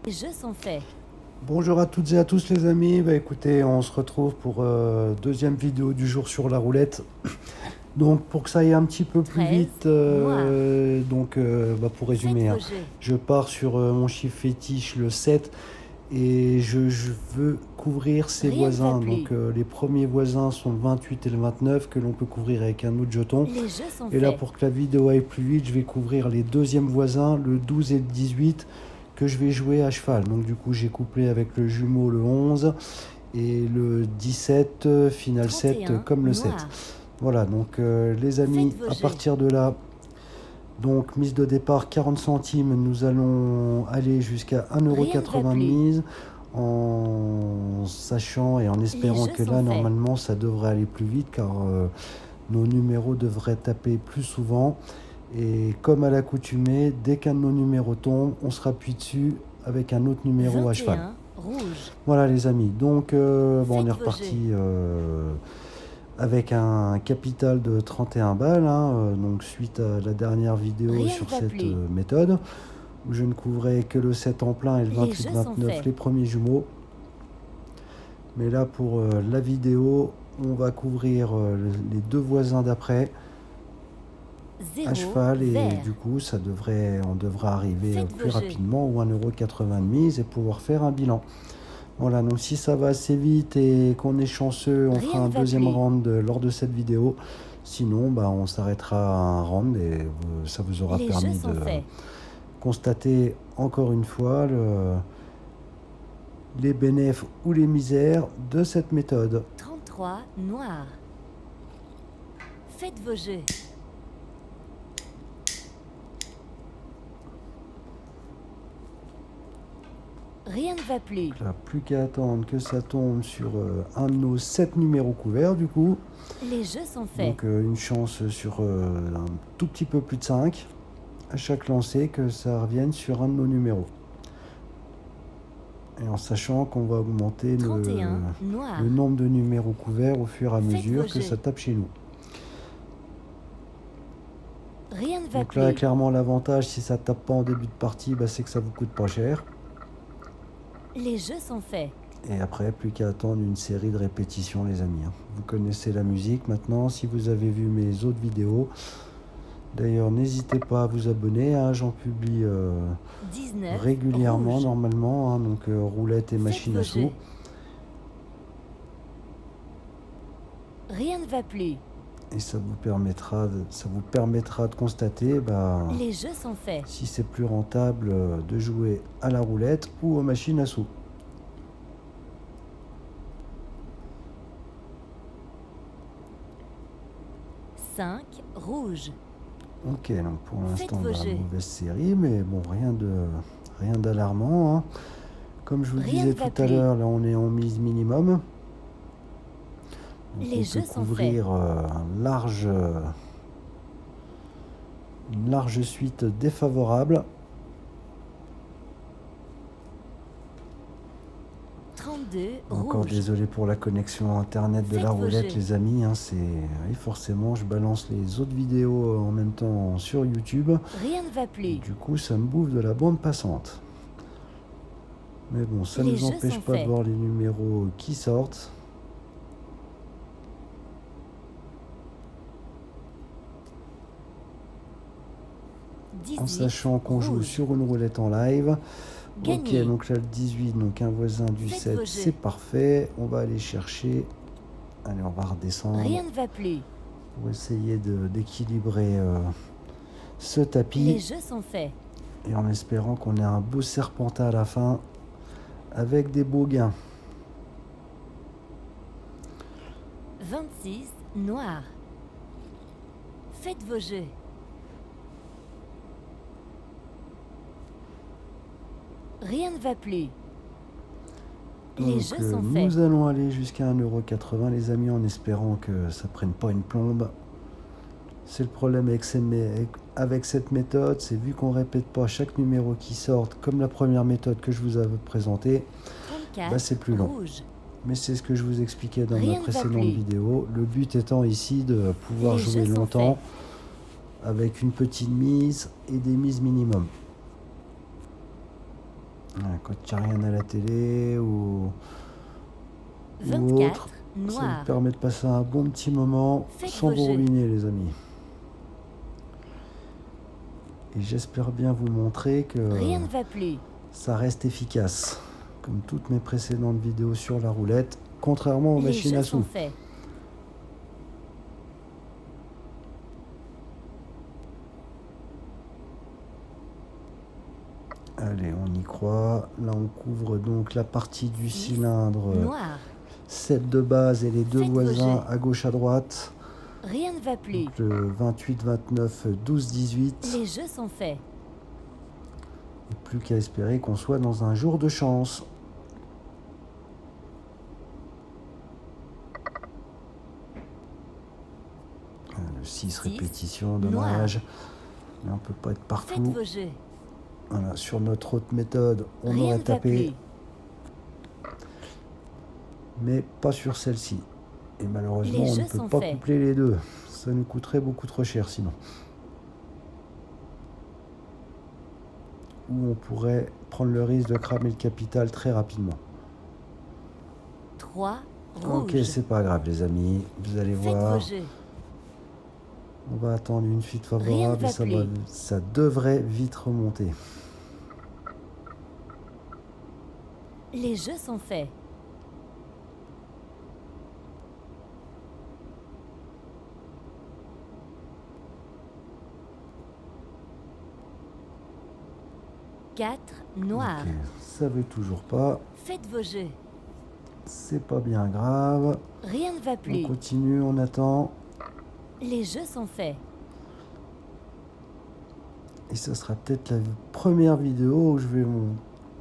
Les jeux sont faits. Bonjour à toutes et à tous les amis, écoutez, on se retrouve pour deuxième vidéo du jour sur la roulette. Donc pour que ça aille un petit peu plus 13, vite, noir. pour Faites résumer, vos hein, jeux. je pars sur mon chiffre fétiche le 7 et je veux couvrir ces Rien ne va voisins. plus. Donc les premiers voisins sont le 28 et le 29 que l'on peut couvrir avec un autre jeton. Les jeux sont Et là, faits. pour que la vidéo aille plus vite, je vais couvrir les deuxièmes voisins, le 12 et le 18, que je vais jouer à cheval. Donc du coup, j'ai couplé avec le jumeau le 11 et le 17, final 7 31, comme le 7. noir. Voilà, donc les amis, Faites vos à jeux. partir de là, donc mise de départ 40 centimes, nous allons aller jusqu'à Rien ne va 1,80 € de plus. mise, en sachant et en Les espérant jeux que sont là, faits. normalement, ça devrait aller plus vite car nos numéros devraient taper plus souvent. Et comme à l'accoutumée, dès qu'un de nos numéros tombe, on se rappuie dessus avec un autre numéro à cheval. 21, rouge. Voilà les amis, donc on est Faites vos reparti jeux. avec un capital de 31 balles, hein, donc suite à la dernière vidéo Rien ne sur va cette plus. méthode, où je ne couvrais que le 7 en plein et le Les jeux sont 28-29 faits. les premiers jumeaux. Mais là pour la vidéo, on va couvrir les deux voisins d'après à 0, cheval et vert. du coup on devra arriver Faites plus vos jeux. rapidement ou 1,80 € de mise et pouvoir faire un bilan. Voilà, donc si ça va assez vite et qu'on est chanceux, on fera Rien un ne va deuxième plus. round lors de cette vidéo. Sinon, on s'arrêtera à un round et ça vous aura Les jeux permis sont de faits. constater encore une fois les bénéfices ou les misères de cette méthode. 33, noir. Faites vos jeux. Rien ne va plus. Là, plus qu'à attendre que ça tombe sur un de nos 7 numéros couverts du coup. Les jeux sont faits. Donc une chance sur un tout petit peu plus de 5 à chaque lancer que ça revienne sur un de nos numéros. Et en sachant qu'on va augmenter 31, noir. le nombre de numéros couverts au fur et à Faites mesure vos que jeux. ça tape chez nous. Rien ne va Donc plus. là, clairement, l'avantage, si ça tape pas en début de partie, c'est que ça vous coûte pas cher. Les jeux sont faits. Et après, plus qu'à attendre une série de répétitions, les amis, hein. Vous connaissez la musique maintenant, si vous avez vu mes autres vidéos. D'ailleurs, n'hésitez pas à vous abonner, hein, j'en publie 19, régulièrement, rouge. normalement, hein, donc roulette et Faites machine vos à jeux. sous. Rien ne va plus. Et ça vous permettra de constater Les jeux sont faits. si c'est plus rentable de jouer à la roulette ou aux machines à sous. Cinq, rouge. Ok, donc pour Faites l'instant, vos la jeux. mauvaise série, mais bon, rien d'alarmant, hein. Comme je vous le Rien disais ne va tout à plus. l'heure, là on est en mise minimum. Donc Les on jeux peut sont couvrir une large suite défavorable. 32, Encore rouge. désolé pour la connexion internet de Faites la vos roulette jeux. les amis, hein, oui, forcément je balance les autres vidéos en même temps sur YouTube. Rien ne va Et plus. du coup ça me bouffe de la bande passante. Mais bon, ça ne Les nous jeux empêche sont pas de faits. voir les numéros qui sortent. En 18, sachant qu'on joue rouge. sur une roulette en live. Gagné. Ok, donc là le 18, donc un voisin du Faites 7, vos jeux. c'est parfait. On va aller chercher. Allez, on va redescendre Rien ne va plus. pour essayer d'équilibrer ce Les tapis. jeux sont faits. Et en espérant qu'on ait un beau serpentin à la fin avec des beaux gains. 26, noir. Faites vos jeux. Rien ne va plus. Les Donc, jeux sont faits. nous allons aller jusqu'à 1,80 € les amis, en espérant que ça prenne pas une plombe. C'est le problème avec cette méthode, c'est vu qu'on répète pas chaque numéro qui sort, comme la première méthode que je vous avais présentée, 34, c'est plus long. rouge. Mais c'est ce que je vous expliquais dans Rien ma ne va précédente plus. vidéo. Le but étant ici de pouvoir Les jouer jeux sont longtemps avec une petite mise et des mises minimum. Quand il n'y a rien à la télé ou 24, autre, ça noir. vous permet de passer un bon petit moment Faites sans vos vous jeux. ruiner, les amis. Et j'espère bien vous montrer que Rien ne va plus. ça reste efficace, comme toutes mes précédentes vidéos sur la roulette, contrairement aux Les machines jeux à sont sous. faits. Allez, on y croit. Là, on couvre donc la partie du 6, cylindre, noir. 7 de base et les deux Faites vos voisins jeux. à gauche à droite. Rien ne va plus. Donc le 28, 29, 12, 18. Les jeux sont faits. Et plus qu'à espérer qu'on soit dans un jour de chance. Le 6 répétitions, dommage. Mais on peut pas être Faites partout. vos jeux. Voilà, sur notre autre méthode, on Rien aurait ne va tapé, plus. mais pas sur celle-ci. Et malheureusement, Les on ne jeux peut sont pas faits. coupler les deux. Ça nous coûterait beaucoup trop cher sinon. Ou on pourrait prendre le risque de cramer le capital très rapidement. 3, Ok, rouge. c'est pas grave les amis, vous allez Faites voir. vos jeux. On va attendre une suite Rien ne favorable va et plus. ça devrait vite remonter. Les jeux sont faits. Quatre, noir. Ok, ça veut toujours pas. Faites vos jeux. C'est pas bien grave. Rien ne va On plus. continue, on attend. Les jeux sont faits. Et ça sera peut-être la première vidéo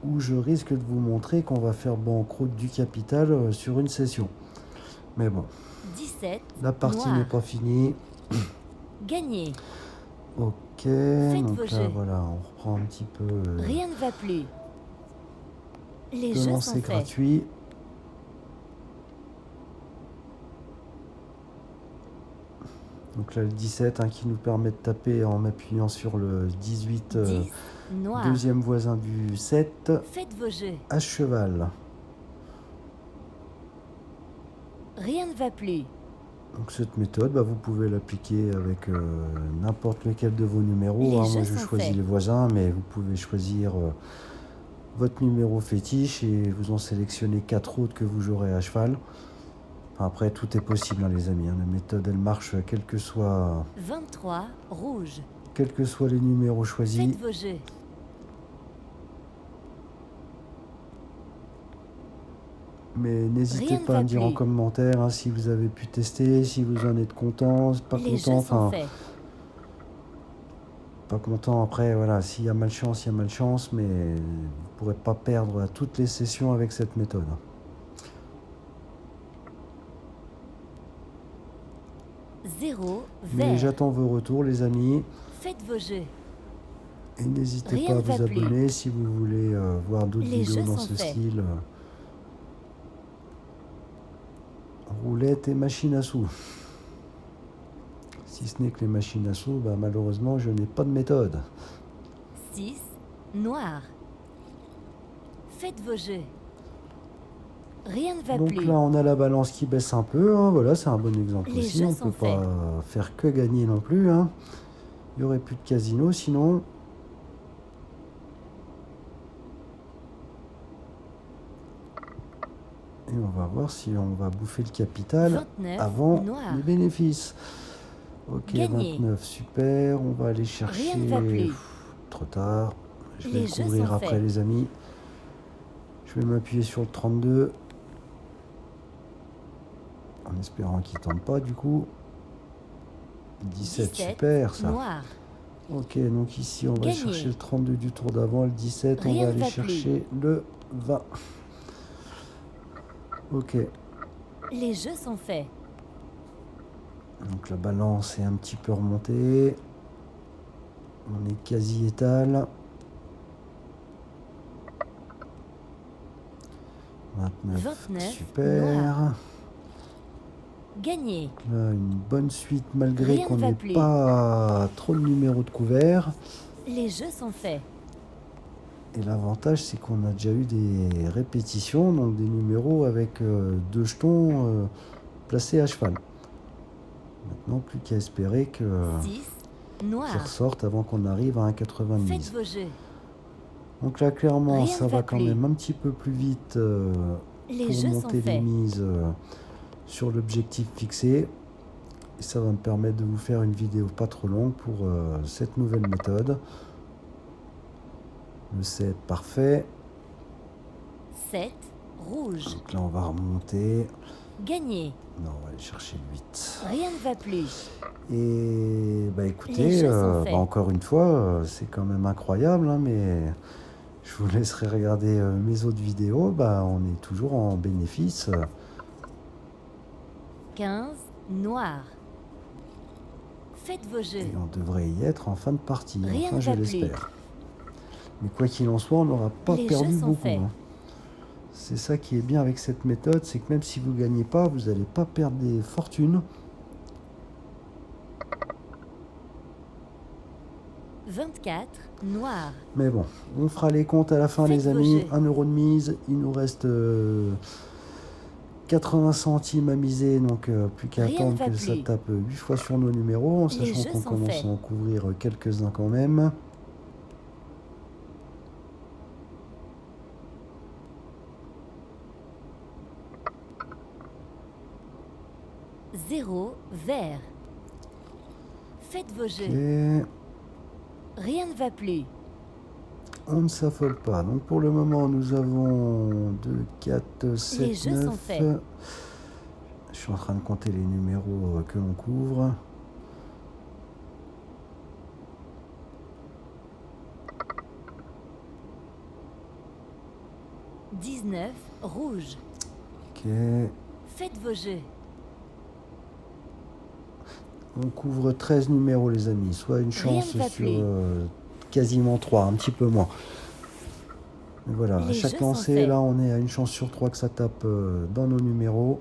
où je risque de vous montrer qu'on va faire banqueroute du capital sur une session. Mais bon, 17, la partie noir. n'est pas finie. Gagné. Ok, vos donc là jeux. voilà, on reprend un petit peu Rien ne va plus. Les de jeux sont lancer faits. gratuit. Donc là le 17 qui nous permet de taper en appuyant sur le 18, 10, noir. deuxième voisin du 7, Faites vos jeux. à cheval. Rien ne va plus. Donc cette méthode, vous pouvez l'appliquer avec n'importe lequel de vos numéros. Les Moi jeux je sont choisis faits. les voisins, mais vous pouvez choisir votre numéro fétiche et vous en sélectionnez 4 autres que vous jouerez à cheval. Après, tout est possible, les amis. La méthode, elle marche quels que soient 23, rouge. les numéros choisis. Faites vos jeux. Mais n'hésitez Rien ne pas à va me dire en plus. commentaire si vous avez pu tester, si vous en êtes content, pas Les content. jeux sont faits. Pas content. Après, voilà, s'il y a malchance, il y a malchance, mais vous ne pourrez pas perdre à toutes les sessions avec cette méthode. 0, Mais vert. j'attends vos retours, les amis. Faites vos jeux. Et n'hésitez Rien pas à ne vous va plus. abonner si vous voulez voir d'autres Les vidéos jeux dans sont ce faits. style. Roulette et machine à sous. Si ce n'est que les machines à sous, malheureusement, je n'ai pas de méthode. 6, noir. Faites vos jeux. Rien ne va Donc plus. là, on a la balance qui baisse un peu. Voilà, c'est un bon exemple Les aussi. jeux On ne sont peut pas faire que gagner non plus. Il n'y aurait plus de casino sinon. Et on va voir si on va bouffer le capital 29, avant noir. les bénéfices. Ok, Gagné. 29, super. On va aller chercher... Rien ne va plus. Trop tard. Je vais Les le jeux couvrir sont après, faits. les amis. Je vais m'appuyer sur le 32. En espérant qu'il ne tombe pas, du coup. 17, super, ça. Noir. Ok, donc ici, on va Gagné. chercher le 32 du tour d'avant. Le 17, on Rien va ne aller va plus. chercher le 20. Ok. Les jeux sont faits. Donc la balance est un petit peu remontée. On est quasi étal. 29, super. noir. Gagné. Là, une bonne suite malgré Rien ne qu'on va n'ait plus. pas trop de numéros de couvert. Les jeux sont faits. Et l'avantage, c'est qu'on a déjà eu des répétitions, donc des numéros avec 2 jetons placés à cheval. Maintenant, plus qu'à espérer qu'ils 6, noir. ressortent avant qu'on arrive à un 80 de Faites mise. vos jeux. Donc là, clairement, Rien ça ne va va quand plus. même un petit peu plus vite Les pour jeux sont monter les faits. mises sur l'objectif fixé. Et ça va me permettre de vous faire une vidéo pas trop longue pour cette nouvelle méthode. Le 7, parfait. 7, rouge. Donc là, on va remonter. Gagné. Non, on va aller chercher le 8. Rien ne va plus. Et bah Les écoutez, jeux sont faits. encore une fois, c'est quand même incroyable, hein, mais je vous laisserai regarder mes autres vidéos. Bah, on est toujours en bénéfice. 15, noir. Faites vos jeux. Et on devrait y être en fin de partie. Rien Enfin, ne je va plus. l'espère. Mais quoi qu'il en soit, on n'aura pas Les perdu jeux sont beaucoup. faits. Hein. C'est ça qui est bien avec cette méthode, c'est que même si vous ne gagnez pas, vous n'allez pas perdre des fortunes. 24, noir. Mais bon, on fera les comptes à la fin, Faites les vos amis. jeux. 1 euro de mise, il nous reste 80 centimes à miser, donc plus qu'à Rien ne attendre va que ça plus. tape 8 fois sur nos numéros, en Les sachant jeux qu'on sont commence faits. à en couvrir quelques-uns quand même. Zéro, vert. Faites vos jeux. Et Rien ne va plus. on ne s'affole pas. Donc pour le moment, nous avons 2, 4, 7, Les jeux 9. sont faits. Je suis en train de compter les numéros que l'on couvre. « 19, rouge. Ok. Faites vos jeux. On couvre 13 numéros, les amis. Soit une Rien chance ne va sur plus. quasiment 3, un petit peu moins. Mais voilà, à Les chaque jeux sont lancée, faits. là, on est à une chance sur 3 que ça tape dans nos numéros.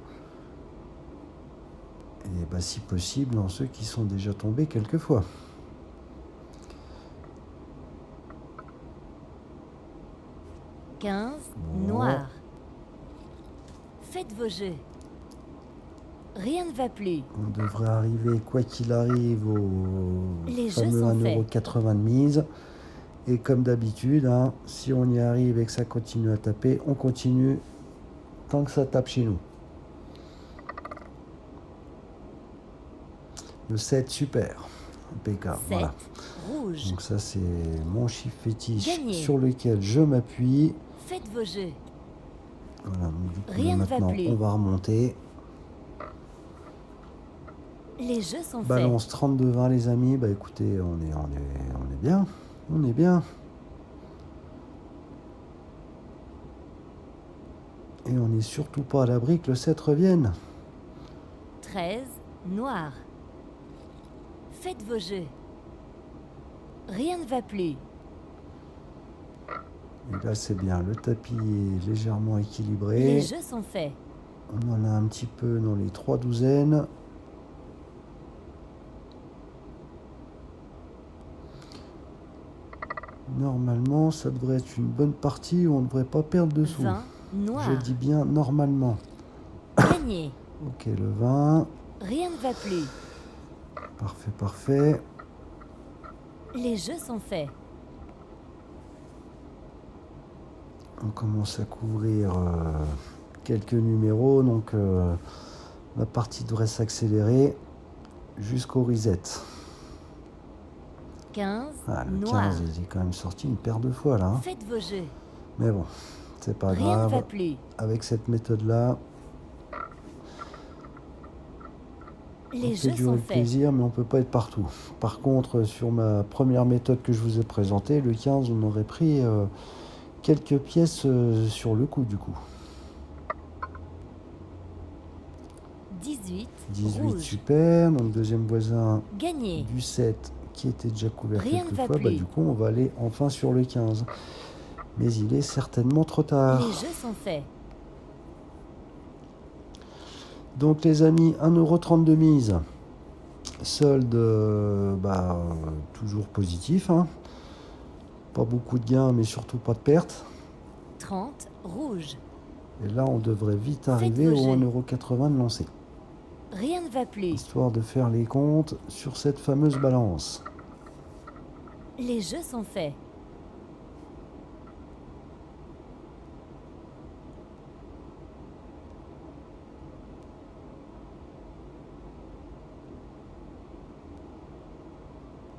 Et bah, si possible, dans ceux qui sont déjà tombés quelques fois. « 15, Bon. noir. Faites vos jeux. Rien ne va plus. On devrait arriver, quoi qu'il arrive, au Les jeux fameux sont 1,80 € de mise. Et comme d'habitude, hein, si on y arrive et que ça continue à taper, on continue tant que ça tape chez nous. Le 7, super. Impeccable. 7, Voilà. rouge. Donc ça, c'est mon chiffre fétiche Gagné. sur lequel je m'appuie. Faites vos jeux. Voilà, donc du coup, Rien là, ne va maintenant, plus. on va remonter. Les jeux sont faits. Balance 32-20, les amis. Bah écoutez, on est bien. On est bien. Et on n'est surtout pas à l'abri que le 7 revienne. 13, noir. Faites vos jeux. Rien ne va plus. Et là, c'est bien. Le tapis est légèrement équilibré. Les jeux sont faits. On en a un petit peu dans les 3 douzaines. Normalement, ça devrait être une bonne partie où on ne devrait pas perdre de sous. 20, noir. Je dis bien normalement. Gagné. Ok, le 20. Rien ne va plus. Parfait, parfait. Les jeux sont faits. On commence à couvrir quelques numéros, donc la partie devrait s'accélérer jusqu'au reset. 15, Ah, le noir. 15, il est quand même sorti une paire de fois là. Hein. Faites vos jeux. Mais bon, c'est pas Rien ne va grave. plus. Avec cette méthode-là, Les on fait jeux durer sont le faits. plaisir, mais on peut pas être partout. Par contre, sur ma première méthode que je vous ai présentée, le 15, on aurait pris quelques pièces sur le coup du coup. 18, 18, rouge. super. Donc deuxième voisin Gagné. du 7 qui était déjà couvert Rien ne quelques va fois. Bah, plus. du coup, on va aller enfin sur le 15. Mais il est certainement trop tard. Les jeux sont faits. Donc les amis, 1,30 € de mise. Solde toujours positif. Hein. Pas beaucoup de gains, mais surtout pas de pertes. 30, rouge. Et là, on devrait vite Faites arriver vos au jets. 1,80 € de lancer. Rien ne va plus. Histoire de faire les comptes sur cette fameuse balance. Les jeux sont faits.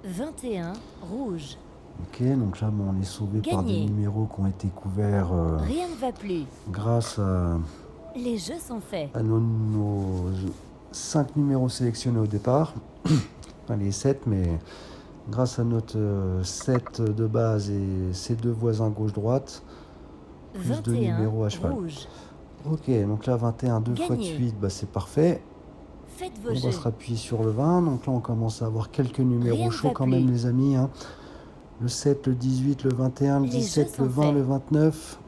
« 21, rouge. Ok, donc là, bon, on est sauvé par des Gagné. numéros qui ont été couverts Rien ne va plus. grâce Les jeux sont faits. à nos 5 numéros sélectionnés au départ. Enfin, les 7, mais grâce à notre 7 de base et ses deux voisins gauche-droite, plus de 21, numéros à cheval. rouge. Ok, donc là, 21, 2 fois de Gagné. suite, bah, c'est parfait. Faites vos On va jeux. se rappuyer sur le 20. Donc là, on commence à avoir quelques numéros Rien ne chauds va quand plus. même, les amis, hein. Le 7, le 18, le 21, le Les jeux 17, le sont 20, faits. le 29.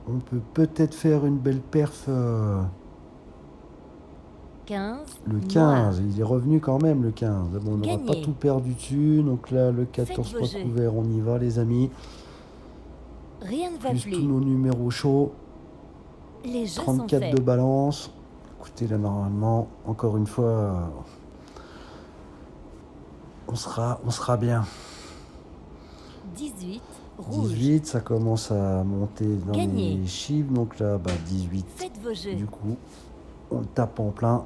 On peut peut-être faire une belle perf. 15, Le noir. 15, il est revenu quand même, le 15. Bon, on n'aura pas Gagné. tout perdu dessus. Donc là, le 14 vos pas jeux. couvert, on y va, les amis. Rien ne va Plus tous plus. nos numéros chauds. Les jeux sont 34 faits. de balance. Écoutez, là, normalement, encore une fois, on sera bien. 18, rouge. 18, ça commence à monter dans Gagné. les chiffres. Donc là, 18. Faites vos jeux. Du coup, on le tape en plein.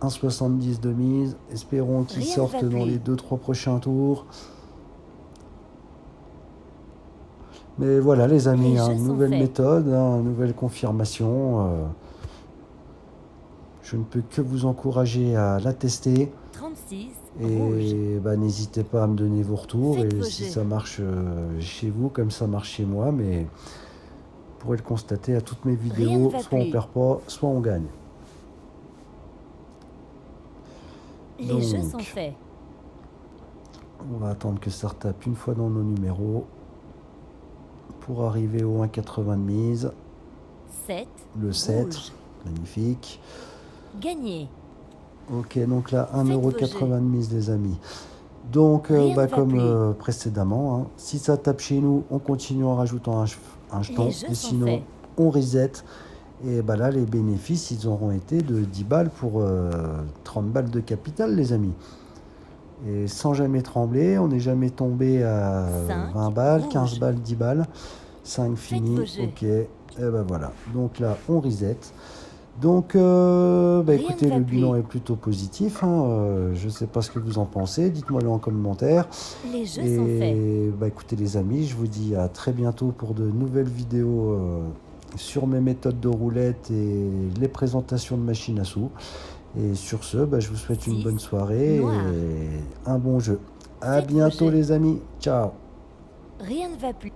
1,70 de mise. Espérons qu'il Rien ne sorte va dans plus. les 2-3 prochains tours. Mais voilà, les amis, Les hein, jeux sont nouvelle faits. méthode, hein, nouvelle confirmation. Je ne peux que vous encourager à la tester. 36, rouge. Et bah, n'hésitez pas à me donner vos retours. Faites Et vos si jeux. ça marche chez vous, comme ça marche chez moi. Mais vous pourrez le constater à toutes mes Rien ne vidéos. va Soit on plus. perd pas, soit on gagne. Les jeux sont Donc, faits. on va attendre que ça retape une fois dans nos numéros pour arriver au 1,80 de mise. 7, Le 7, rouge. magnifique. Gagné. Ok, donc là, Faites vos 1,80 jeux. de mise, les amis. Donc, Rien ne va comme plus. précédemment, hein, si ça tape chez nous, on continue en rajoutant un jeton. Les jeux Et sont sinon, faits. on reset. Et bah là, les bénéfices, ils auront été de 10 balles pour 30 balles de capital, les amis. Et sans jamais trembler, on n'est jamais tombé à 5, 20 balles, rouge. 15 balles, 10 balles. 5 fini, vos jeux. ok. Et ben voilà. Donc là, on reset. Donc, bah, Rien écoutez, ne va le bilan plus. est plutôt positif, hein. Je ne sais pas ce que vous en pensez. Dites-moi-le en commentaire. Les jeux sont faits. Et bah, écoutez, les amis, je vous dis à très bientôt pour de nouvelles vidéos sur mes méthodes de roulette et les présentations de machines à sous. Et sur ce, bah, je vous souhaite une 6, bonne soirée noir. et un bon jeu. À Faites vos bientôt, jeux. les amis. Ciao. Rien ne va plus.